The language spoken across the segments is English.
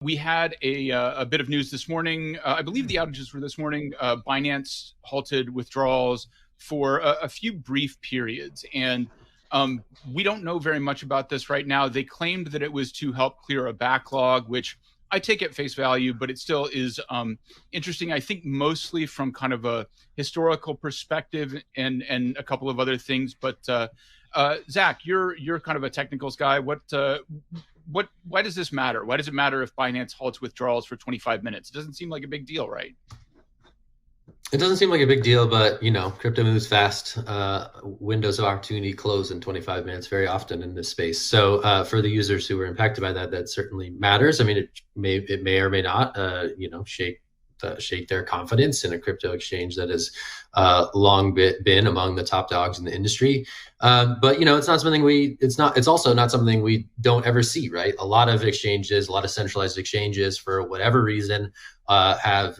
We had a bit of news this morning. I believe the outages were this morning. Binance halted withdrawals for a few brief periods. And we don't know very much about this right now. They claimed that it was to help clear a backlog, which I take at face value, but it still is interesting. I think mostly from kind of a historical perspective and a couple of other things. But Zach, you're kind of a technicals guy. Why does this matter? Why does it matter if Binance halts withdrawals for 25 minutes? It doesn't seem like a big deal, right? It doesn't seem like a big deal, but crypto moves fast. Windows of opportunity close in 25 minutes very often in this space. So for the users who were impacted by that, that certainly matters. I mean, it may or may not, shake their confidence in a crypto exchange that has long been among the top dogs in the industry. But it's not something it's also not something we don't ever see, right? A lot of exchanges, a lot of centralized exchanges, for whatever reason, have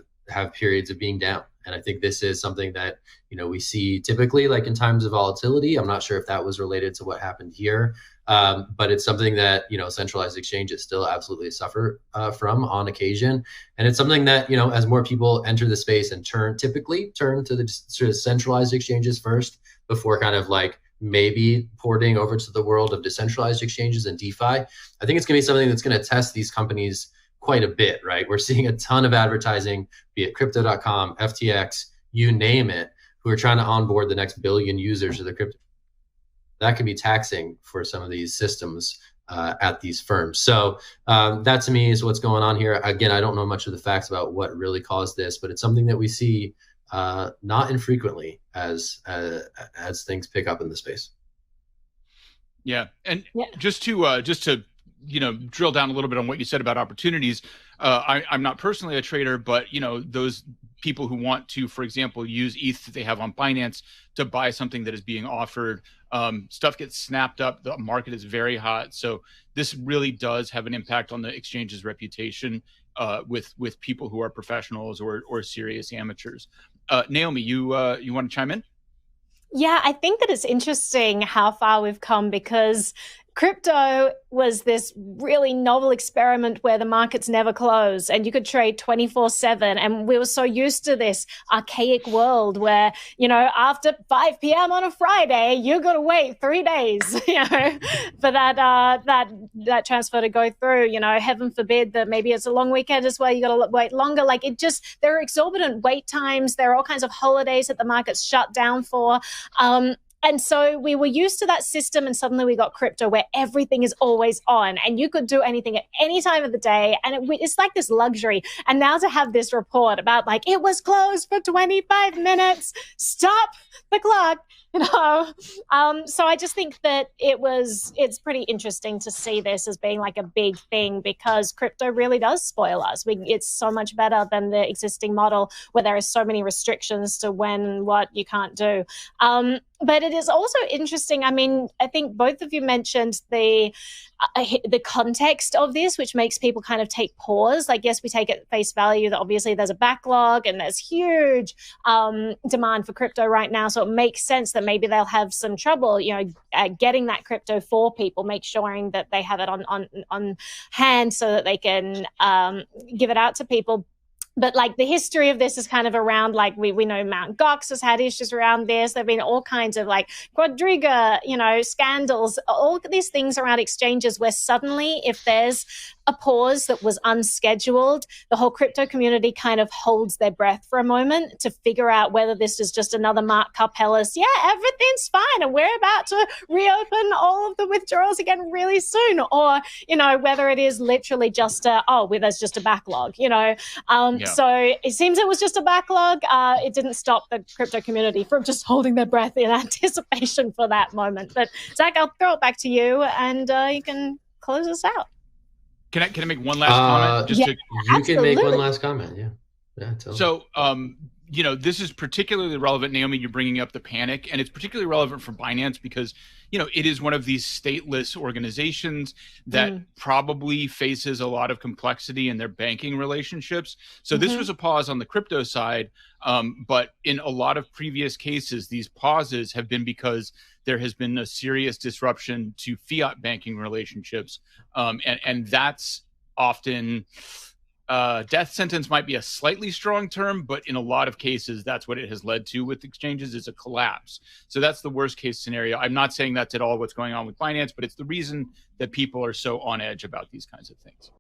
periods of being down. And I think this is something that, we see typically, like in times of volatility. I'm not sure if that was related to what happened here, but it's something that, centralized exchanges still absolutely suffer from on occasion. And it's something that, as more people enter the space and typically turn to the sort of centralized exchanges first before kind of like maybe porting over to the world of decentralized exchanges and DeFi, I think it's going to be something that's going to test these companies quite a bit, right? We're seeing a ton of advertising, be it crypto.com, FTX, you name it, who are trying to onboard the next billion users of the crypto. That can be taxing for some of these systems at these firms. So that to me is what's going on here. Again, I don't know much of the facts about what really caused this, but it's something that we see not infrequently as things pick up in the space. Yeah, and just to drill down a little bit on what you said about opportunities. I'm not personally a trader, but those people who want to, for example, use ETH that they have on Binance to buy something that is being offered, stuff gets snapped up. The market is very hot, so this really does have an impact on the exchange's reputation with people who are professionals or serious amateurs. Naomi, you want to chime in? Yeah, I think that it's interesting how far we've come, because crypto was this really novel experiment where the markets never close and you could trade 24/7. And we were so used to this archaic world where, after 5 p.m. on a Friday, you're going to wait 3 days, for that transfer to go through. Heaven forbid that maybe it's a long weekend as well. You got to wait longer. There are exorbitant wait times. There are all kinds of holidays that the market's shut down for. And so we were used to that system, and suddenly we got crypto where everything is always on and you could do anything at any time of the day. And it's like this luxury. And now to have this report about it was closed for 25 minutes, stop the clock, so I just think that it's pretty interesting to see this as being like a big thing, because crypto really does spoil us. It's so much better than the existing model where there are so many restrictions to when and what you can't do. But it is also interesting. I mean, I think both of you mentioned the context of this, which makes people kind of take pause. Yes, we take at face value that obviously there's a backlog and there's huge demand for crypto right now. So it makes sense that maybe they'll have some trouble, getting that crypto for people, make sure that they have it on hand so that they can give it out to people. But the history of this is kind of around, we know Mt. Gox has had issues around this. There have been all kinds of Quadriga, scandals, all these things around exchanges where suddenly if there's a pause that was unscheduled, the whole crypto community kind of holds their breath for a moment to figure out whether this is just another Mark Karpellis, everything's fine and we're about to reopen all of the withdrawals again really soon, or, whether it is literally just there's just a backlog, So it seems it was just a backlog. It didn't stop the crypto community from just holding their breath in anticipation for that moment. But Zach, I'll throw it back to you and you can close us out. Can I make one last comment? You can make one last comment. Yeah. So, this is particularly relevant, Naomi, you're bringing up the panic, and it's particularly relevant for Binance because, it is one of these stateless organizations that probably faces a lot of complexity in their banking relationships. So this was a pause on the crypto side, but in a lot of previous cases, these pauses have been because there has been a serious disruption to fiat banking relationships. And that's often death sentence might be a slightly strong term, but in a lot of cases, that's what it has led to with exchanges, is a collapse. So that's the worst case scenario. I'm not saying that's at all what's going on with Binance, but it's the reason that people are so on edge about these kinds of things.